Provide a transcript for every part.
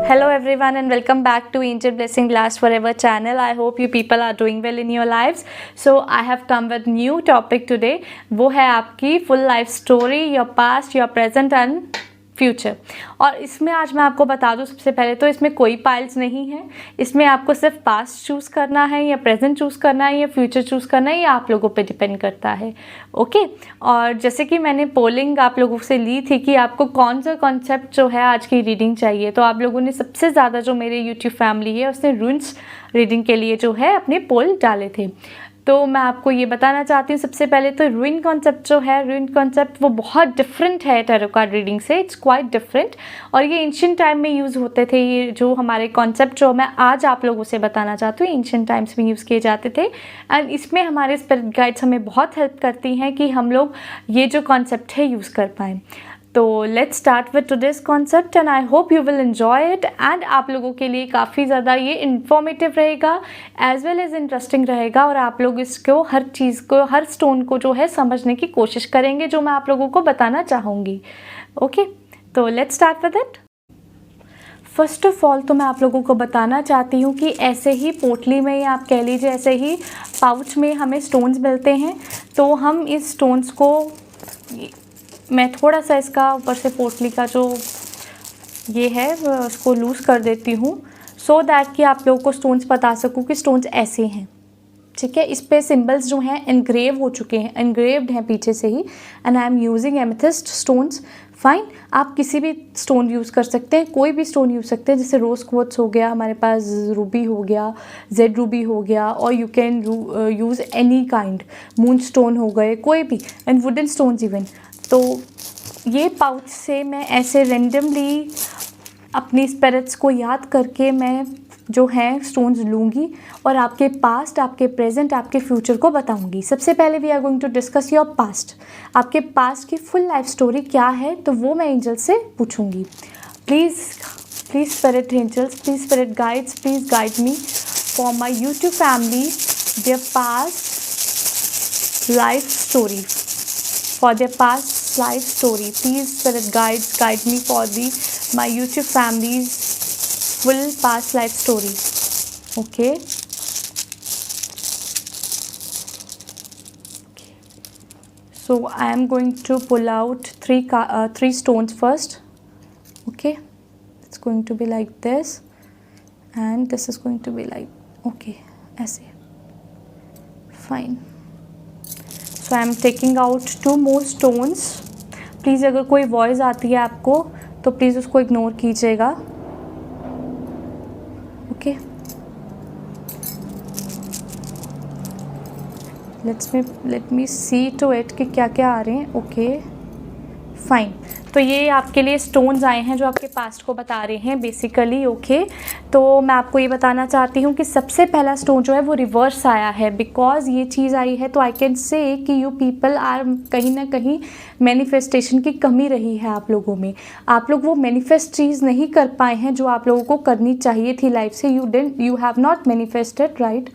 Hello everyone and welcome back to Angel Blessing Last Forever channel. I hope you people are doing well in your lives. So I have come with new topic today. वो है आपकी full life story, your past, your present and future. और इसमें आज मैं आपको बता दूं, सबसे पहले तो इसमें कोई पाइल्स नहीं है। इसमें आपको सिर्फ पास्ट चूज़ करना है या प्रेजेंट चूज़ करना है या फ्यूचर चूज़ करना है, ये आप लोगों पे डिपेंड करता है। ओके। और जैसे कि मैंने पोलिंग आप लोगों से ली थी कि आपको कौन सा कॉन्सेप्ट जो है आज की रीडिंग चाहिए, तो आप लोगों ने सबसे ज़्यादा जो मेरे यूट्यूब फैमिली है उसने रून्स रीडिंग के लिए जो है अपने पोल डाले थे। तो मैं आपको ये बताना चाहती हूँ सबसे पहले तो रूइन कॉन्सेप्ट जो है, रूइन कॉन्सेप्ट वो बहुत डिफरेंट है टैरो कार्ड रीडिंग से। इट्स क्वाइट डिफरेंट और ये एंशिएंट टाइम में यूज़ होते थे। ये जो हमारे कॉन्सेप्ट जो मैं आज आप लोगों से बताना चाहती हूँ एंशिएंट टाइम्स में यूज़ किए जाते थे। एंड इसमें हमारे स्पिरिट गाइड्स हमें बहुत हेल्प करती हैं कि हम लोग ये जो कॉन्सेप्ट है यूज़ कर पाएँ। तो let's start with today's concept and I hope you will enjoy it. And आप लोगों के लिए काफ़ी ज़्यादा ये इन्फॉर्मेटिव रहेगा एज वेल एज इंटरेस्टिंग रहेगा और आप लोग इसको हर चीज़ को, हर स्टोन को जो है समझने की कोशिश करेंगे जो मैं आप लोगों को बताना चाहूँगी। ओके, तो let's start with it. First of all तो मैं आप लोगों को बताना चाहती हूँ कि ऐसे ही पोटली में या आप कह लीजिए ऐसे ही पाउच में हमें स्टोन्स मिलते हैं। तो हम इस स्टोन्स को, मैं थोड़ा सा इसका ऊपर से पोटली का जो ये है उसको लूज़ कर देती हूँ सो दैट कि आप लोगों को स्टोन्स बता सकूँ कि स्टोन्स ऐसे हैं। ठीक है, इस पे सिंबल्स जो हैं एनग्रेव हो चुके हैं, एनग्रेव्ड हैं पीछे से ही। And I am using amethyst stones. Fine, आप किसी भी स्टोन यूज़ कर सकते हैं, कोई भी स्टोन यूज़ सकते हैं। जैसे रोज़ क्वार्ट्ज हो गया, हमारे पास रूबी हो गया, जेड रूबी हो गया, और you can use any kind, moon stone हो गए, कोई भी, एंड वुडन स्टोन्स इवन। तो ये पाउच से मैं ऐसे रेंडमली अपनी स्पिरिट्स को याद करके मैं जो है स्टोन्स लूँगी और आपके पास्ट, आपके प्रेजेंट, आपके फ्यूचर को बताऊँगी। सबसे पहले we are going to discuss your past. आपके पास्ट की फुल लाइफ स्टोरी क्या है तो वो मैं एंजल से पूछूँगी। Please spirit angels, please spirit guides, please guide me for my YouTube family their past life story, for their past life story. Please spirit guides, guide me for my YouTube family's full past life story. Okay. So I am going to pull out three stones first. Okay, it's going to be like this and this is going to be like, okay, ऐसे. Fine. So I am taking out 2 more stones. Please अगर कोई voice आती है आपको तो please उसको ignore कीजिएगा। Okay, let me see to it कि क्या क्या आ रहे हैं। ओके फाइन, तो ये आपके लिए स्टोन्स आए हैं जो आपके पास्ट को बता रहे हैं बेसिकली। ओके, तो मैं आपको ये बताना चाहती हूँ कि सबसे पहला स्टोन जो है वो रिवर्स आया है। बिकॉज ये चीज़ आई है तो आई कैन से कि यू पीपल आर कहीं ना कहीं मैनिफेस्टेशन की कमी रही है आप लोगों में। आप लोग वो मैनिफेस्ट चीज़ नहीं कर पाए हैं जो आप लोगों को करनी चाहिए थी लाइफ से। You have not manifested, right.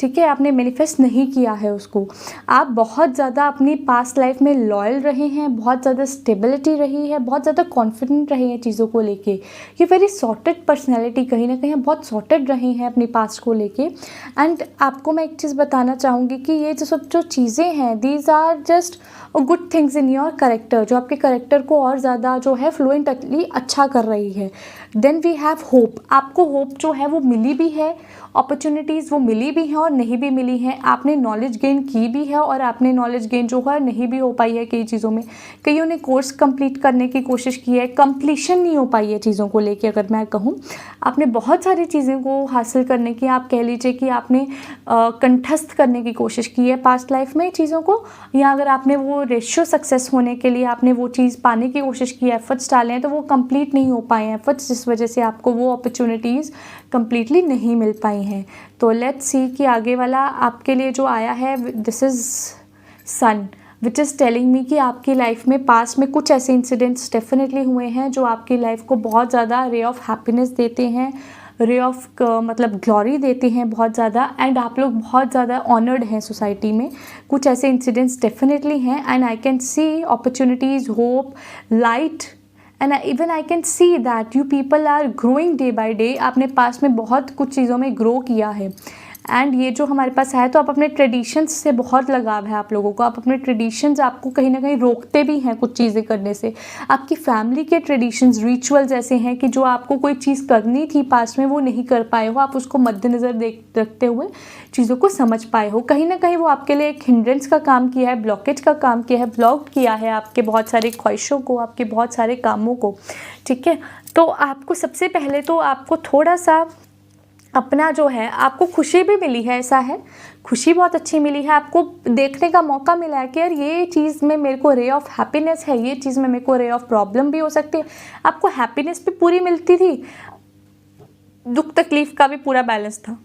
ठीक है, आपने मैनिफेस्ट नहीं किया है उसको। आप बहुत ज़्यादा अपनी पास्ट लाइफ में लॉयल रहे हैं, बहुत ज़्यादा स्टेबिलिटी रही है, बहुत ज़्यादा कॉन्फिडेंट रहे हैं चीज़ों को लेके। ये वेरी सॉर्टेड पर्सनैलिटी कहीं ना कहीं बहुत सॉर्टेड रही हैं अपनी पास्ट को लेके। एंड आपको मैं एक चीज़ बताना चाहूँगी कि ये जो सब जो चीज़ें हैं these are just good things in your character, जो आपके करेक्टर को और ज़्यादा जो है फ्लुएंटली अच्छा कर रही है। Then we have hope. आपको होप जो है वो मिली भी है, अपॉर्चुनिटीज़ वो मिली भी हैं और नहीं भी मिली हैं। आपने नॉलेज गेन की भी है और आपने नॉलेज गेन जो है नहीं भी हो पाई है कई चीज़ों में। कईयों ने कोर्स कंप्लीट करने की कोशिश की है, कंप्लीशन नहीं हो पाई है चीज़ों को लेके। अगर मैं कहूँ आपने बहुत सारी चीज़ों को हासिल करने की, आप कह लीजिए कि आपने कंठस्थ करने की कोशिश की है पास्ट लाइफ में चीज़ों को, या अगर आपने वो रेशियो सक्सेस होने के लिए आपने वो चीज़ पाने की कोशिश की, एफर्ट्स डाले हैं तो वो कंप्लीट नहीं हो पाए हैं एफर्ट्स, जिस वजह से आपको वो अपॉर्चुनिटीज़ कंप्लीटली नहीं मिल पाई हैं। तो लेट्स सी कि आगे वाला आपके लिए जो आया है, this is sun, which is telling me कि आपकी लाइफ में पास्ट में कुछ ऐसे इंसिडेंट्स डेफिनेटली हुए हैं जो आपकी लाइफ को बहुत ज़्यादा रे ऑफ हैप्पीनेस देते हैं, रे ऑफ मतलब ग्लोरी देते हैं बहुत ज़्यादा। एंड आप लोग बहुत ज़्यादा ऑनर्ड हैं सोसाइटी में। कुछ ऐसे इंसिडेंट्स डेफिनेटली हैं and I can see opportunities, hope, light and even I can see that you people are growing day by day. आपने पास्ट में बहुत कुछ चीज़ों में ग्रो किया है। एंड ये जो हमारे पास है, तो आप अपने ट्रेडिशंस से बहुत लगाव है आप लोगों को। आप अपने ट्रेडिशंस आपको कहीं ना कहीं रोकते भी हैं कुछ चीज़ें करने से। आपकी फैमिली के ट्रेडिशंस, रिचुअल्स ऐसे हैं कि जो आपको कोई चीज़ करनी थी पास्ट में वो नहीं कर पाए हो, आप उसको मद्देनज़र देख रखते हुए चीज़ों को समझ पाए हो। कहीं ना कहीं वो आपके लिए एक हिंड्रेंस का काम किया है, ब्लॉकेज का काम किया है, ब्लॉक किया है आपके बहुत सारे ख्वाहिशों को, आपके बहुत सारे कामों को। ठीक है, तो आपको सबसे पहले तो आपको थोड़ा सा अपना जो है, आपको खुशी भी मिली है, ऐसा है, खुशी बहुत अच्छी मिली है, आपको देखने का मौका मिला है कि यार ये चीज़ में मेरे को रे ऑफ हैप्पीनेस है, ये चीज़ में मेरे को रे ऑफ प्रॉब्लम भी हो सकती है। आपको हैप्पीनेस भी पूरी मिलती थी, दुख तकलीफ का भी पूरा बैलेंस था।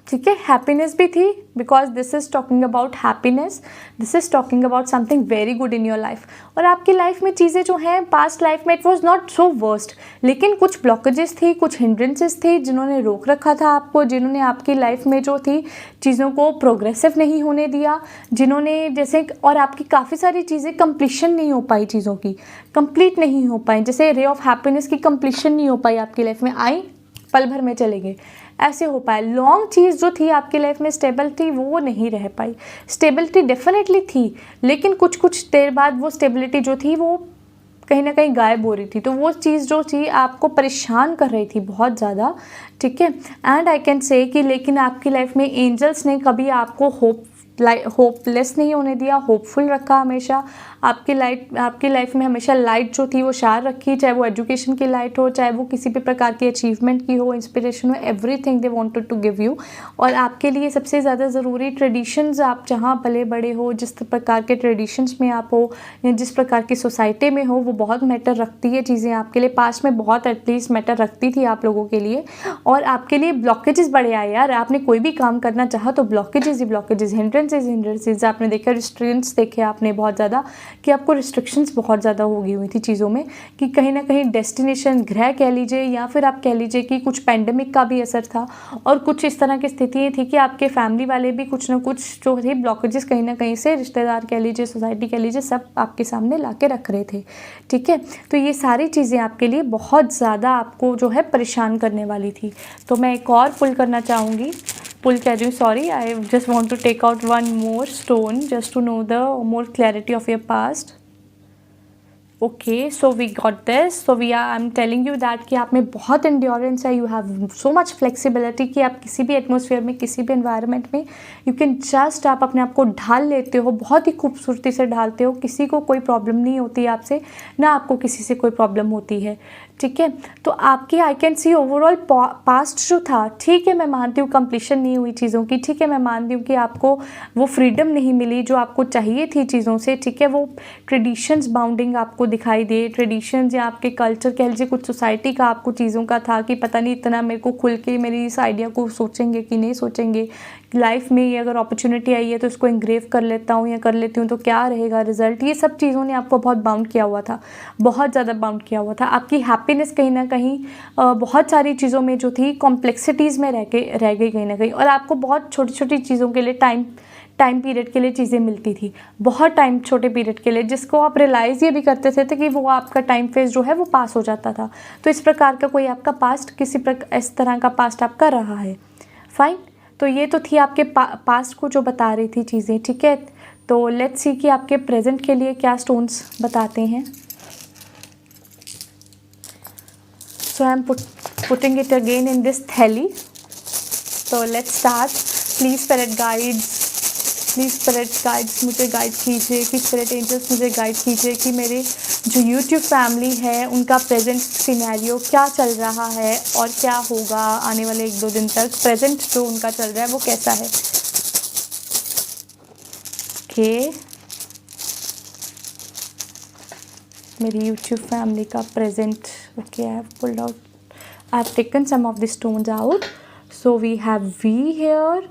ठीक है, हैप्पीनेस भी थी, because this is talking about happiness, this is talking about something very good in your life. और आपकी लाइफ में चीज़ें जो हैं पास्ट लाइफ में, it was not so worst, लेकिन कुछ ब्लॉकेजेस थी, कुछ हिंड्रेंसेस थी जिन्होंने रोक रखा था आपको, जिन्होंने आपकी लाइफ में जो थी चीज़ों को प्रोग्रेसिव नहीं होने दिया, जिन्होंने जैसे, और आपकी काफ़ी सारी चीज़ें कंप्लीशन नहीं हो पाई, चीज़ों की कंप्लीट नहीं हो पाई। जैसे रे ऑफ हैप्पीनेस की कंप्लीशन नहीं हो पाई आपकी लाइफ में, आई पल भर में चले गए, ऐसे हो पाए। लॉन्ग चीज़ जो थी आपकी लाइफ में, स्टेबिलिटी, वो नहीं रह पाई। स्टेबिलिटी डेफिनेटली थी, लेकिन कुछ कुछ देर बाद वो स्टेबिलिटी जो थी वो कहीं ना कहीं गायब हो रही थी। तो वो चीज़ जो थी आपको परेशान कर रही थी बहुत ज़्यादा। ठीक है, एंड आई कैन से कि लेकिन आपकी लाइफ में एंजल्स ने कभी आपको होपलेस नहीं होने दिया, होपफुल रखा हमेशा। आपकी लाइफ में हमेशा लाइट जो थी वो शार रखी, चाहे वो एजुकेशन की लाइट हो, चाहे वो किसी भी प्रकार की अचीवमेंट की हो, इंस्पिरेशन हो, everything they wanted to give you. और आपके लिए सबसे ज़्यादा ज़रूरी ट्रेडिशंस, आप जहाँ पले बड़े हो, जिस प्रकार के ट्रेडिशंस में आप हो, या जिस प्रकार की सोसाइटी में हो, वो बहुत मैटर रखती है चीज़ें आपके लिए। पास्ट में बहुत एटलीस्ट मैटर रखती थी आप लोगों के लिए। और आपके लिए ब्लॉकेजेस बड़े आए यार, आपने कोई भी काम करना चाहा तो ब्लॉकेजेस ही ब्लॉकेजेस, हिंड्रेंसेज आपने देखे, रिस्ट्रेंट्स देखे आपने बहुत ज़्यादा, कि आपको रिस्ट्रिक्शंस बहुत ज़्यादा हो गई हुई थी चीज़ों में, कि कहीं ना कहीं डेस्टिनेशन ग्रह कह लीजिए, या फिर आप कह लीजिए कि कुछ पैंडमिक का भी असर था, और कुछ इस तरह की स्थितियाँ थी कि आपके फैमिली वाले भी कुछ ना कुछ जो थे ब्लॉकेजेस कहीं ना कहीं से, रिश्तेदार कह लीजिए, सोसाइटी कह लीजिए, सब आपके सामने ला के रख रहे थे। ठीक है, तो ये सारी चीज़ें आपके लिए बहुत ज़्यादा आपको जो है परेशान करने वाली थी। तो मैं एक और पुल करना चाहूँगी, पुल कह रही हूँ, sorry, I just want to take out one more stone just to know the more clarity of your past. Okay, so we got this. So we are, I am telling you that कि आप में बहुत endurance है, you have so much flexibility कि आप किसी भी atmosphere में, किसी भी एनवायरनमेंट में यू कैन जस्ट, आप अपने आप को ढाल लेते हो, बहुत ही खूबसूरती से ढालते हो। किसी को कोई प्रॉब्लम नहीं होती आपसे, ना आपको किसी से कोई प्रॉब्लम होती है। ठीक है, तो आपकी आई कैन सी ओवरऑल पास्ट जो था, ठीक है, मैं मानती हूँ कंप्लीशन नहीं हुई चीज़ों की, ठीक है, मैं मानती हूँ कि आपको वो फ्रीडम नहीं मिली जो आपको चाहिए थी चीज़ों से। ठीक है, वो ट्रेडिशंस बाउंडिंग आपको दिखाई दे, ट्रेडिशंस या आपके कल्चर कह लीजिए, कुछ सोसाइटी का आपको चीज़ों का था कि पता नहीं इतना मेरे को खुल के मेरी इस आइडिया को सोचेंगे कि नहीं सोचेंगे, लाइफ में ये अगर अपॉर्चुनिटी आई है तो इसको इंग्रेव कर लेता हूँ या कर लेती हूँ तो क्या रहेगा रिजल्ट। ये सब चीज़ों ने आपको बहुत बाउंड किया हुआ था, बहुत ज़्यादा बाउंड किया हुआ था। आपकी हैप्पीनेस कहीं ना कहीं बहुत सारी चीज़ों में जो थी कॉम्प्लेक्सिटीज़ में रह गई कहीं ना कहीं। और आपको बहुत छोटी छोटी चीज़ों के लिए टाइम पीरियड के लिए चीज़ें मिलती थी, बहुत टाइम छोटे पीरियड के लिए, जिसको आप रियलाइज़ ये भी करते थे कि वो आपका टाइम फेज जो है वो पास हो जाता था। तो इस प्रकार का कोई आपका पास्ट, इस तरह का पास्ट आपका रहा है। फाइन, तो ये तो थी आपके पास्ट को जो बता रही थी चीज़ें। ठीक है, तो लेट्स सी कि आपके प्रेजेंट के लिए क्या स्टोन्स बताते हैं। So I am putting it again in this थैली। तो let's start. Please spirit guides मुझे गाइड कीजिए, कि स्पिरिट एंजल्स मुझे गाइड कीजिए कि मेरे जो यूट्यूब फैमिली है उनका प्रेजेंट सिनेरियो क्या चल रहा है और क्या होगा आने वाले 1-2 दिन तक। प्रेजेंट जो उनका चल रहा है वो कैसा है। ओके, मेरी यूट्यूब फैमिली का present. Okay, I have pulled out, I have taken some of the stones out. So we have we here.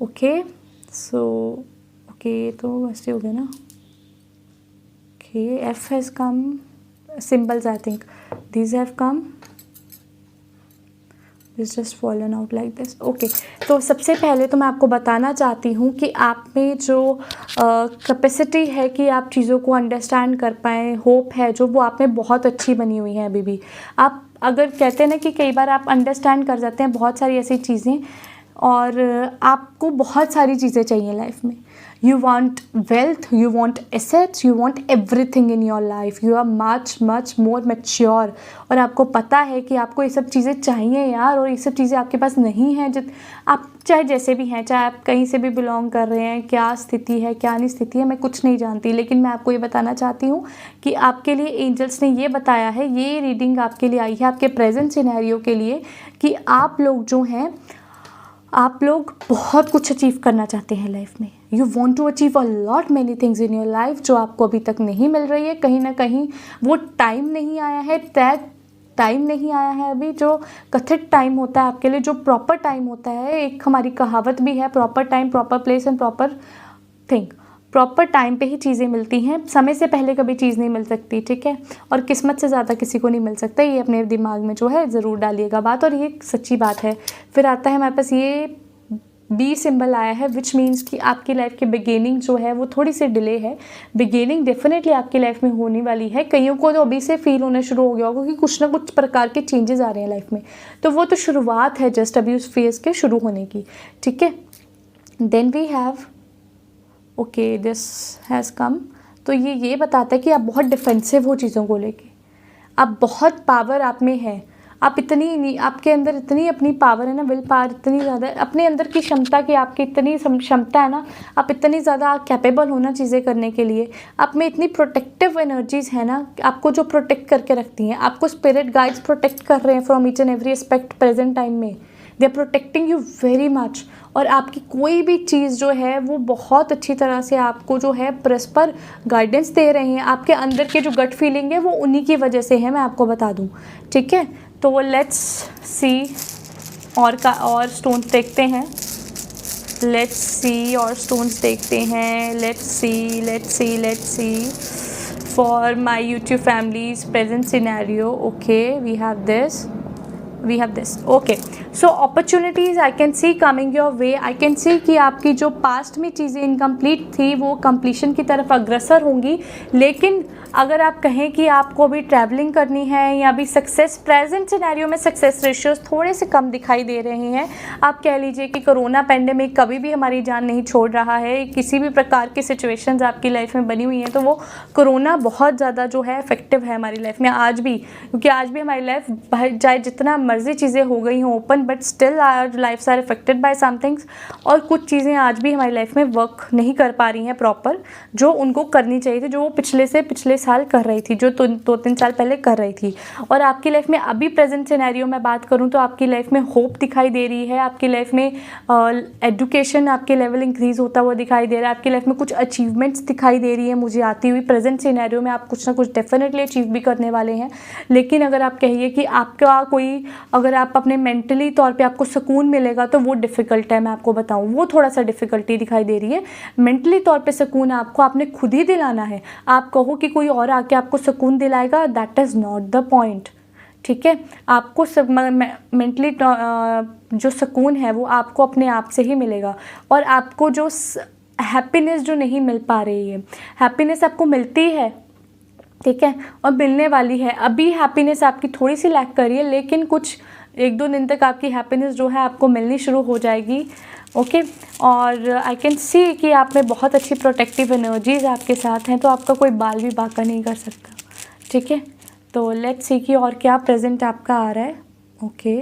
Okay, so okay, तो वैसे हो गया ना। Okay, F has come, symbols I think these have come. It's just fallen out like this. Okay, तो सबसे पहले तो मैं आपको बताना चाहती हूँ कि आप में जो कैपेसिटी है कि आप चीज़ों को अंडरस्टैंड कर पाएँ, होप है जो, वो आप में बहुत अच्छी बनी हुई है अभी भी। आप अगर कहते हैं ना कि कई बार आप अंडरस्टैंड कर जाते हैं बहुत सारी ऐसी चीज़ें, और आपको बहुत सारी चीज़ें चाहिए लाइफ में। You want wealth, you want assets, you want everything in your life. You are much more mature. और आपको पता है कि आपको ये सब चीज़ें चाहिए यार, और ये सब चीज़ें आपके पास नहीं हैं। आप चाहे जैसे भी हैं, चाहे आप कहीं से भी बिलोंग कर रहे हैं, क्या स्थिति है क्या नहीं स्थिति है मैं कुछ नहीं जानती, लेकिन मैं आपको ये बताना चाहती हूँ कि आपके लिए एंजल्स ने ये बताया है, ये रीडिंग आपके लिए आई है आपके प्रेजेंट सिनेरियो के लिए, कि आप लोग जो हैं, आप लोग बहुत कुछ अचीव करना चाहते हैं लाइफ में। You want to achieve a lot many things in your life जो आपको अभी तक नहीं मिल रही है। कहीं ना कहीं वो टाइम नहीं आया है, दैट टाइम नहीं आया है अभी, जो कथित टाइम होता है आपके लिए, जो प्रॉपर टाइम होता है। एक हमारी कहावत भी है, proper time, proper place and proper thing. Proper time पे ही चीज़ें मिलती हैं, समय से पहले कभी चीज़ नहीं मिल सकती, ठीक है। और किस्मत से ज़्यादा किसी को नहीं मिल सकता, ये अपने दिमाग में जो है ज़रूर डालिएगा बात, और ये सच्ची बात है। फिर आता है हमारे पास ये बी सिंबल आया है, विच मीन्स कि आपकी लाइफ की बिगिनिंग जो है वो थोड़ी सी डिले है। बिगिनिंग डेफिनेटली आपकी लाइफ में होने वाली है। कईयों को तो अभी से फील होना शुरू हो गया होगा कि कुछ ना कुछ प्रकार के चेंजेस आ रहे हैं लाइफ में, तो वो तो शुरुआत है जस्ट अभी उस फेज़ के शुरू होने की, ठीक है। Then we have okay, this has come. तो ये बताता है कि आप बहुत डिफेंसिव हो चीज़ों को लेके, आप बहुत पावर आप में है, आप इतनी, आपके अंदर इतनी अपनी पावर है ना, विल पावर इतनी ज़्यादा अपने अंदर की क्षमता की, आपकी इतनी क्षमता है ना, आप इतनी ज़्यादा कैपेबल हो ना चीज़ें करने के लिए। आप में इतनी प्रोटेक्टिव एनर्जीज़ है ना, आपको जो प्रोटेक्ट करके रखती हैं, आपको स्पिरिट गाइड्स प्रोटेक्ट कर रहे हैं from each and every aspect present time में। They are protecting you very much, और आपकी कोई भी चीज़ जो है वो बहुत अच्छी तरह से आपको जो है परस्पर गाइडेंस दे रहे हैं। आपके अंदर के जो गट फीलिंग है वो उन्हीं की वजह से है, मैं आपको बता दूं, ठीक है। तो लेट्स सी और स्टोन्स देखते हैं, लेट्स सी और स्टोन्स देखते हैं, let's see for my YouTube family's present scenario. Okay, we have this okay. So opportunities I can see coming your way. I can see कि आपकी जो पास्ट में चीज़ें इनकम्प्लीट थी वो कंप्लीशन की तरफ अग्रसर होंगी, लेकिन अगर आप कहें कि आपको अभी ट्रैवलिंग करनी है या अभी सक्सेस, प्रेजेंट सिनेरियो में सक्सेस रेशियोज थोड़े से कम दिखाई दे रहे हैं। आप कह लीजिए कि कोरोना पेंडेमिक कभी भी हमारी जान नहीं छोड़ रहा है, किसी भी प्रकार की सिचुएशंस आपकी लाइफ में बनी हुई हैं, तो वो कोरोना बहुत ज़्यादा जो है इफेक्टिव है हमारी लाइफ में आज भी, क्योंकि आज भी हमारी लाइफ चाहे जितना मर्जी चीज़ें हो गई हों open, but still our lifes are affected by somethings, और कुछ चीज़ें आज भी हमारी लाइफ में वर्क नहीं कर पा रही हैं प्रॉपर, जो उनको करनी चाहिए थी, जो वो पिछले साल कर रही थी, जो 2-3 साल पहले कर रही थी। और आपकी लाइफ में अभी प्रेजेंट सिनेरियो में बात करूं तो आपकी लाइफ में होप दिखाई दे रही है, आपकी लाइफ में एजुकेशन आपके लेवल इंक्रीज होता हुआ दिखाई दे रहा है, आपकी लाइफ में कुछ अचीवमेंट्स दिखाई दे रही है मुझे आती हुई। प्रेजेंट सिनेरियो में आप कुछ ना कुछ डेफिनेटली अचीव भी करने वाले हैं, लेकिन अगर आप कहिए कि आपका कोई, अगर आप अपने मेंटली तौर पे आपको सुकून मिलेगा तो वो डिफ़िकल्ट है, मैं आपको बताऊं, वो थोड़ा सा डिफ़िकल्टी दिखाई दे रही है। मेंटली तौर पे सुकून आपको आपने खुद ही दिलाना है। आप कहो कि कोई और आके आपको सुकून दिलाएगा, that is not the point, ठीक है। आपको सब मेंटली जो सुकून है वो आपको अपने आप से ही मिलेगा, और आपको जो हैप्पीनेस जो नहीं मिल पा रही है, हैप्पीनेस आपको मिलती है, ठीक है, और मिलने वाली है। अभी हैप्पीनेस आपकी थोड़ी सी लैक कर रही है, लेकिन कुछ 1-2 दिन तक आपकी हैप्पीनेस जो है आपको मिलनी शुरू हो जाएगी, ओके। और आई कैन सी कि आप में बहुत अच्छी प्रोटेक्टिव एनर्जीज आपके साथ हैं, तो आपका कोई बाल भी बांका नहीं कर सकता, ठीक है। तो लेट्स सी कि और क्या प्रेजेंट आपका आ रहा है। Okay,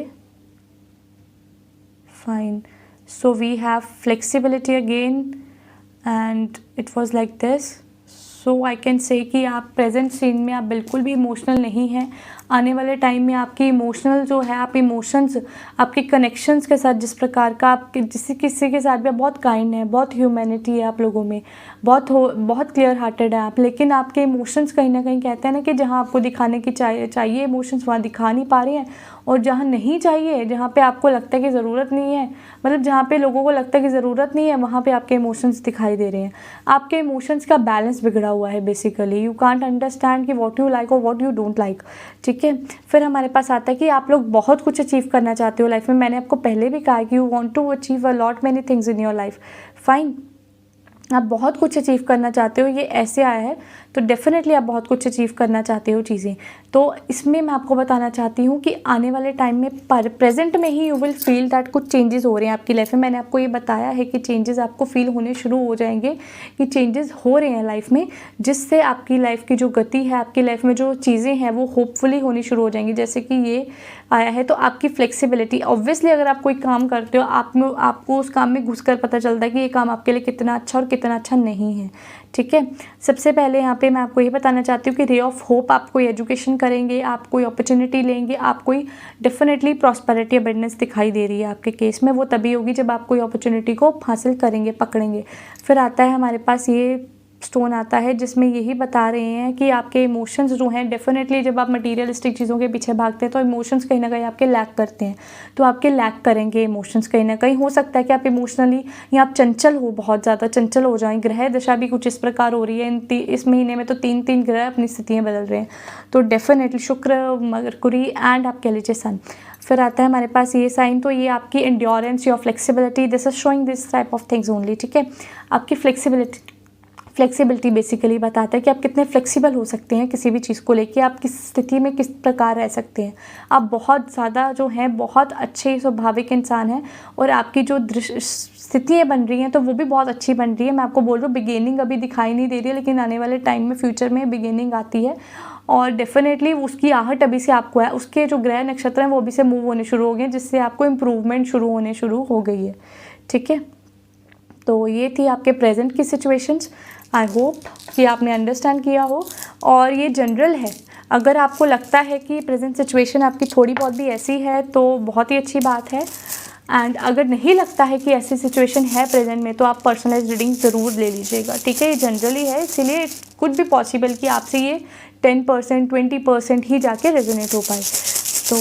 fine. So we have flexibility again and it was like this. So I can say कि आप प्रेजेंट सीन में आप बिल्कुल भी इमोशनल नहीं हैं। आने वाले टाइम में आपकी इमोशनल जो है, आप इमोशंस, आपके कनेक्शंस के साथ जिस प्रकार का आप किसी के साथ भी बहुत काइंड है, बहुत ह्यूमैनिटी है आप लोगों में, बहुत क्लियर हार्टेड है आप, लेकिन आपके इमोशंस कहीं ना कहीं कहते हैं ना कि जहाँ आपको दिखाने की चाहिए इमोशंस वहाँ दिखा नहीं पा रहे हैं, और जहाँ नहीं चाहिए, जहाँ पे आपको लगता है कि ज़रूरत नहीं है, मतलब जहाँ पे लोगों को लगता है कि ज़रूरत नहीं है, वहाँ पे आपके इमोशंस दिखाई दे रहे हैं। आपके इमोशंस का बैलेंस बिगड़ा हुआ है बेसिकली। यू कांट अंडरस्टैंड कि व्हाट यू लाइक और व्हाट यू डोंट लाइक, ठीक है। फिर हमारे पास आता है कि आप लोग बहुत कुछ अचीव करना चाहते हो लाइफ में। मैंने आपको पहले भी कहा कि you want to achieve a lot many things in your life, fine. आप बहुत कुछ अचीव करना चाहते हो, ये ऐसे आया है तो डेफिनेटली आप बहुत कुछ अचीव करना चाहते हो चीज़ें। तो इसमें मैं आपको बताना चाहती हूँ कि आने वाले टाइम में प्रेजेंट में ही यू विल फील दैट कुछ चेंजेस हो रहे हैं आपकी लाइफ में। मैंने आपको ये बताया है कि चेंजेस आपको फील होने शुरू हो जाएंगे, कि चेंजेस हो रहे हैं लाइफ में, जिससे आपकी लाइफ की जो गति है, आपकी लाइफ में जो चीज़ें हैं वो होपफुली होनी शुरू हो जाएंगी। जैसे कि ये आया है तो आपकी फ्लेक्सिबिलिटी, ऑब्वियसली अगर आप कोई काम करते हो आपको उस काम में घुसकर पता चलता है कि ये काम आपके लिए कितना अच्छा और कितना अच्छा नहीं है, ठीक है। सबसे पहले यहाँ पे मैं आपको ये बताना चाहती हूँ कि रे ऑफ होप, आप कोई एजुकेशन करेंगे, आप कोई अपॉर्चुनिटी लेंगे, आप कोई डेफिनेटली प्रॉस्पेरिटी अबंडेंस दिखाई दे रही है आपके केस में। वो तभी होगी जब आप कोई अपॉर्चुनिटी को हासिल करेंगे, पकड़ेंगे। फिर आता है हमारे पास ये स्टोन आता है जिसमें यही बता रहे हैं कि आपके इमोशंस जो हैं, डेफिनेटली जब आप मटीरियलिस्टिक चीज़ों के पीछे भागते हैं तो इमोशंस कहीं ना कहीं आपके लैक करते हैं, तो आपके लैक करेंगे इमोशंस कहीं ना कहीं। हो सकता है कि आप इमोशनली या आप चंचल हो, बहुत ज़्यादा चंचल हो जाएं। ग्रह दशा भी कुछ इस प्रकार हो रही है, इस महीने में तो 3 ग्रह अपनी स्थितियाँ बदल रहे हैं, तो डेफिनेटली शुक्र, मरकुरी एंड आप कह लीजिए सन। फिर आता है हमारे पास ये साइन, तो ये आपकी endurance, your flexibility, this is showing this type of things only, ठीक है। आपकी फ्लेक्सिबिलिटी बेसिकली बताता है कि आप कितने फ्लेक्सिबल हो सकते हैं किसी भी चीज़ को लेके, आप किस स्थिति में किस प्रकार रह सकते हैं। आप बहुत ज़्यादा जो हैं बहुत अच्छे स्वाभाविक इंसान हैं, और आपकी जो स्थितियाँ बन रही हैं तो वो भी बहुत अच्छी बन रही है। मैं आपको बोल रहा हूँ बिगेनिंग अभी दिखाई नहीं दे रही है, लेकिन आने वाले टाइम में फ्यूचर में बिगेनिंग आती है, और डेफिनेटली उसकी आहट अभी से आपको है। उसके जो ग्रह नक्षत्र हैं वो अभी से मूव होने शुरू हो गए, जिससे आपको इम्प्रूवमेंट होने शुरू हो गई है, ठीक है। तो ये थी आपके प्रेजेंट की सिचुएशंस। आई होप कि आपने अंडरस्टैंड किया हो, और ये जनरल है। अगर आपको लगता है कि प्रेजेंट सिचुएशन आपकी थोड़ी बहुत भी ऐसी है तो बहुत ही अच्छी बात है, एंड अगर नहीं लगता है कि ऐसी सिचुएशन है प्रेजेंट में तो आप पर्सनलाइज रीडिंग ज़रूर ले लीजिएगा, ठीक है। ये जनरली है, इसीलिए कुछ भी पॉसिबल कि आपसे ये 10% 20% ही जाके रेजोनेट हो पाए। तो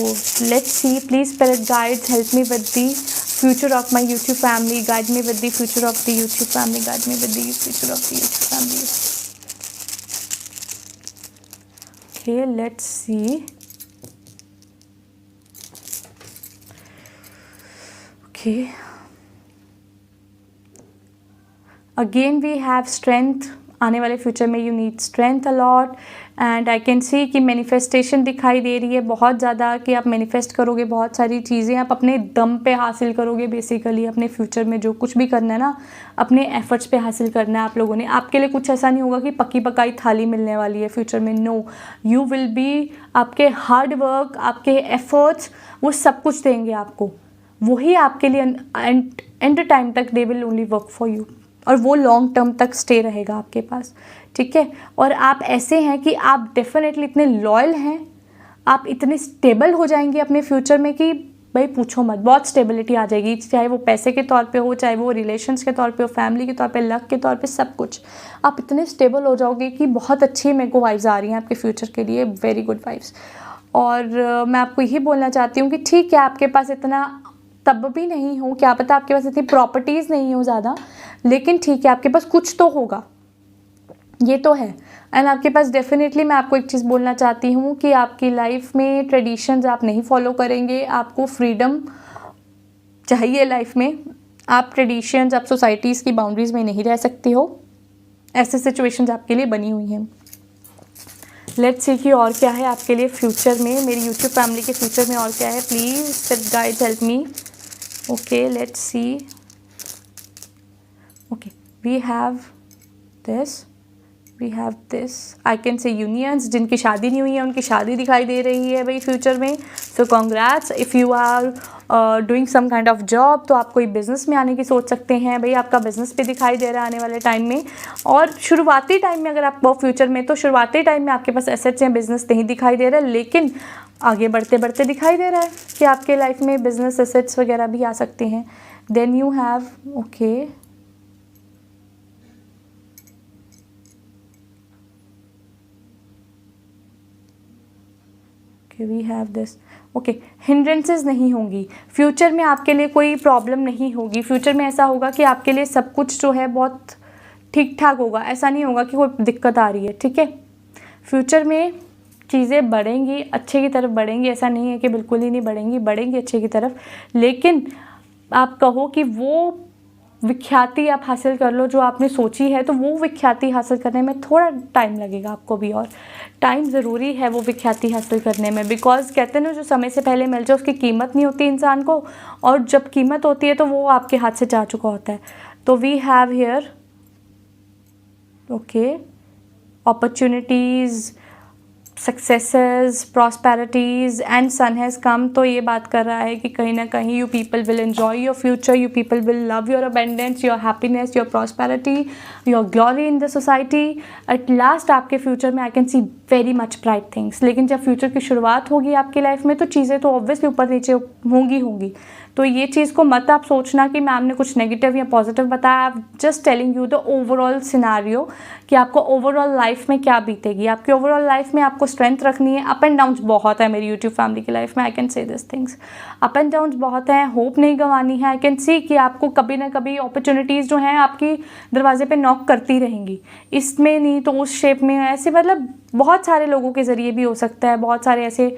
let's see, please spirit guides help me with the future of my YouTube family, guide me with the future of the YouTube family, guide me with the future of the YouTube family. Okay, let's see. Okay, again we have strength. आने वाले future में you need strength a lot, and I can see कि manifestation दिखाई दे रही है बहुत ज़्यादा, कि आप मैनिफेस्ट करोगे बहुत सारी चीज़ें, आप अपने दम पे हासिल करोगे। बेसिकली अपने फ्यूचर में जो कुछ भी करना है ना, अपने एफर्ट्स पे हासिल करना है आप लोगों ने। आपके लिए कुछ ऐसा नहीं होगा कि पक्की पकाई थाली मिलने वाली है फ्यूचर में, नो, यू विल बी, आपके हार्ड वर्क, आपके एफर्ट्स, वो सब कुछ देंगे आपको, वही आपके लिए एंड टाइम तक they will only work for you, और वो लॉन्ग टर्म तक स्टे रहेगा आपके पास, ठीक है। और आप ऐसे हैं कि आप डेफिनेटली इतने लॉयल हैं, आप इतने स्टेबल हो जाएंगे अपने फ्यूचर में कि भाई पूछो मत, बहुत स्टेबिलिटी आ जाएगी, चाहे वो पैसे के तौर पे हो, चाहे वो रिलेशंस के तौर पे हो, फैमिली के तौर पे, लक के तौर पे, सब कुछ आप इतने स्टेबल हो जाओगे कि बहुत अच्छी मेरे को वाइब्स आ रही हैं आपके फ्यूचर के लिए, वेरी गुड वाइब्स। और मैं आपको यही बोलना चाहती हूँ कि ठीक है, आपके पास इतना तब भी नहीं हो, क्या पता आपके पास इतनी प्रॉपर्टीज़ नहीं हो ज़्यादा, लेकिन ठीक है आपके पास कुछ तो होगा, ये तो है। एंड आपके पास डेफिनेटली, मैं आपको एक चीज़ बोलना चाहती हूँ कि आपकी लाइफ में ट्रेडिशंस आप नहीं फॉलो करेंगे, आपको फ्रीडम चाहिए लाइफ में। आप ट्रेडिशंस, आप सोसाइटीज़ की बाउंड्रीज़ में नहीं रह सकते हो, ऐसे सिचुएशंस आपके लिए बनी हुई हैं। लेट्स सी कि और क्या है आपके लिए फ्यूचर में, मेरी यूट्यूब फैमिली के फ्यूचर में और क्या है। Please spirit guides help me. Okay, let's see. Okay, we have this, I can say unions, जिनकी शादी नहीं हुई है उनकी शादी दिखाई दे रही है भाई फ्यूचर में। So congrats. If you are doing some kind of job, तो आप कोई बिज़नेस में आने की सोच सकते हैं भाई, आपका बिज़नेस पे दिखाई दे रहा है आने वाले टाइम में। और शुरुआती टाइम में अगर आप फ्यूचर में, तो शुरुआती टाइम में आपके पास एसेट्स या बिज़नेस नहीं दिखाई दे रहा है, लेकिन आगे बढ़ते बढ़ते दिखाई दे रहा है कि आपके लाइफ में बिज़नेस एसेट्स वगैरह भी आ सकते हैं। Then you have, okay, we have this, okay, hindrances नहीं होंगी फ्यूचर में, आपके लिए कोई प्रॉब्लम नहीं होगी फ्यूचर में। ऐसा होगा कि आपके लिए सब कुछ जो है बहुत ठीक ठाक होगा, ऐसा नहीं होगा कि कोई दिक्कत आ रही है, ठीक है। फ्यूचर में चीज़ें बढ़ेंगी, अच्छे की तरफ बढ़ेंगी, ऐसा नहीं है कि बिल्कुल ही नहीं बढ़ेंगी, बढ़ेंगी अच्छे की तरफ। लेकिन आप कहो कि वो विख्याति आप हासिल कर लो जो आपने सोची है, तो वो विख्याति हासिल करने में थोड़ा टाइम लगेगा आपको भी, और टाइम ज़रूरी है वो विख्याति हासिल करने में। बिकॉज कहते हैं ना, जो समय से पहले मिल जाए उसकी कीमत नहीं होती इंसान को, और जब कीमत होती है तो वो आपके हाथ से जा चुका होता है। तो we have here okay opportunities, successes, prosperities and sun has come. तो ये बात कर रहा है कि कहीं ना कहीं you people will enjoy your future, you people will love your abundance, your happiness, your prosperity, your glory in the society. At last आपके फ्यूचर में आई can C very much bright things. लेकिन जब फ्यूचर की शुरुआत होगी आपकी life में, तो चीज़ें तो ऑब्वियसली ऊपर नीचे होंगी। तो ये चीज़ को मत आप सोचना कि मैम ने कुछ नेगेटिव या पॉजिटिव बताया। I am just telling you the overall scenario कि आपको ओवरऑल लाइफ में क्या बीतेगी। आपकी ओवरऑल लाइफ में आपको स्ट्रेंथ रखनी है। अप एंड डाउन्स बहुत है मेरी यूट्यूब फैमिली की लाइफ में, आई कैन से this things. Up and downs बहुत हैं, होप नहीं गंवानी है। आई कैन सी कि आपको कभी ना कभी अपॉर्चुनिटीज़ जो हैं आपकी दरवाजे पे नॉक करती रहेंगी, इसमें नहीं तो उस शेप में, ऐसे मतलब बहुत सारे लोगों के ज़रिए भी हो सकता है, बहुत सारे ऐसे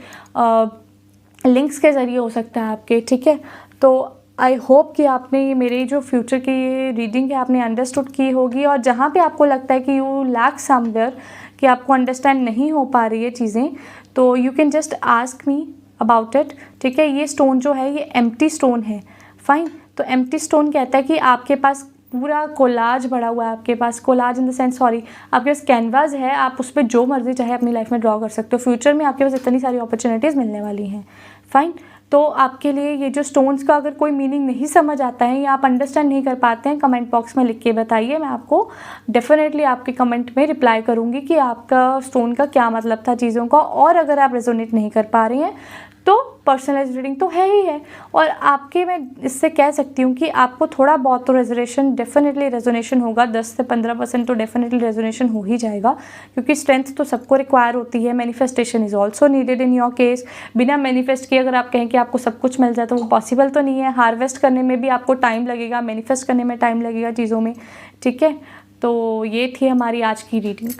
लिंक्स के ज़रिए हो सकता है आपके, ठीक है। तो आई होप कि आपने ये मेरी जो फ्यूचर की रीडिंग है आपने अंडरस्टूड की होगी, और जहाँ पे आपको लगता है कि यू लैक समवेयर, कि आपको अंडरस्टैंड नहीं हो पा रही है चीज़ें, तो you can just ask me about it, ठीक है। ये स्टोन जो है ये एम्प्टी स्टोन है, फाइन। तो एम्प्टी स्टोन कहता है कि आपके पास पूरा कोलाज भरा हुआ है, आपके पास collage in the sense, sorry, आपके पास कैनवास है, आप उस पर जो मर्जी चाहे अपनी लाइफ में ड्रॉ कर सकते हो। फ्यूचर में आपके पास इतनी सारी अपॉर्चुनिटीज़ मिलने वाली हैं, फाइन। तो आपके लिए ये जो स्टोन्स का अगर कोई मीनिंग नहीं समझ आता है या आप अंडरस्टैंड नहीं कर पाते हैं, कमेंट बॉक्स में लिख के बताइए, मैं आपको डेफिनेटली आपके कमेंट में रिप्लाई करूँगी कि आपका स्टोन का क्या मतलब था चीज़ों का। और अगर आप रेजोनेट नहीं कर पा रही हैं तो पर्सनलाइज रीडिंग तो है ही है, और आपके मैं इससे कह सकती हूँ कि आपको थोड़ा बहुत तो डेफिनेटली रेजोनेशन होगा, 10 से 15% तो डेफिनेटली रेजोनेशन हो ही जाएगा, क्योंकि स्ट्रेंथ तो सबको रिक्वायर होती है। Manifestation is also needed in your case. बिना मैनिफेस्ट किए अगर आप कहें कि आपको सब कुछ मिल जाए तो वो पॉसिबल तो नहीं है। हार्वेस्ट करने में भी आपको टाइम लगेगा, मैनिफेस्ट करने में टाइम लगेगा चीज़ों में, ठीक है। तो ये थी हमारी आज की reading.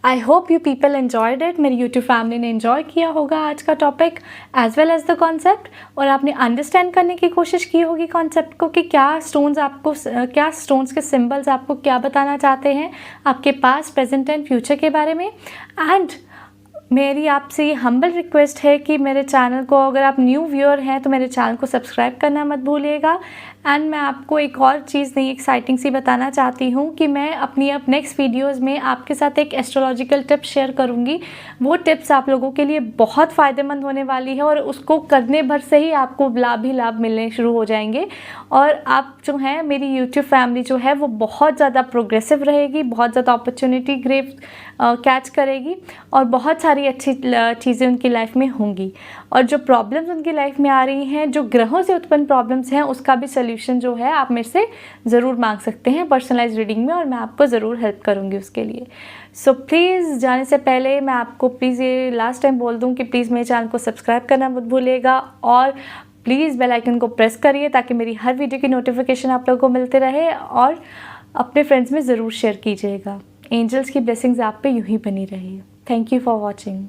I hope you people enjoyed it. मेरी यूट्यूब फैमिली ने एन्जॉय किया होगा आज का topic as well as the concept, और आपने अंडरस्टैंड करने की कोशिश की होगी कॉन्सेप्ट को कि क्या स्टोन्स के सिंबल्स आपको क्या बताना चाहते हैं आपके पास्ट, प्रेजेंट एंड फ्यूचर के बारे में। एंड मेरी आपसे ये हम्बल रिक्वेस्ट है कि मेरे चैनल को, अगर आप न्यू व्यूअर हैं तो मेरे चैनल को सब्सक्राइब करना मत भूलिएगा। एंड मैं आपको एक और चीज़ नई एक्साइटिंग सी बताना चाहती हूँ कि मैं अपनी अब नेक्स्ट वीडियोज़ में आपके साथ एक एस्ट्रोलॉजिकल टिप्स शेयर करूँगी। वो टिप्स आप लोगों के लिए बहुत फ़ायदेमंद होने वाली है, और उसको करने भर से ही आपको लाभ ही लाभ मिलने शुरू हो जाएंगे, और आप जो हैं मेरी यूट्यूब फैमिली जो है वो बहुत ज़्यादा प्रोग्रेसिव रहेगी, बहुत ज़्यादा अपॉर्चुनिटी ग्रेव कैच करेगी, और बहुत सारी अच्छी चीज़ें उनकी लाइफ में होंगी। और जो प्रॉब्लम्स उनकी लाइफ में आ रही हैं, जो ग्रहों से उत्पन्न प्रॉब्लम्स हैं, उसका भी सोल्यूशन जो है आप मेरे से ज़रूर मांग सकते हैं पर्सनलाइज रीडिंग में, और मैं आपको ज़रूर हेल्प करूँगी उसके लिए। सो प्लीज़ जाने से पहले मैं आपको प्लीज़ ये लास्ट टाइम बोल दूँ कि प्लीज़ मेरे चैनल को सब्सक्राइब करना मत भूलिएगा, और प्लीज़ बेल आइकन को प्रेस करिए ताकि मेरी हर वीडियो की नोटिफिकेशन आप लोगों को मिलते रहे, और अपने फ्रेंड्स में ज़रूर शेयर कीजिएगा। एंजल्स की ब्लेसिंग्स आप पे यूं ही बनी रही। Thank you for watching.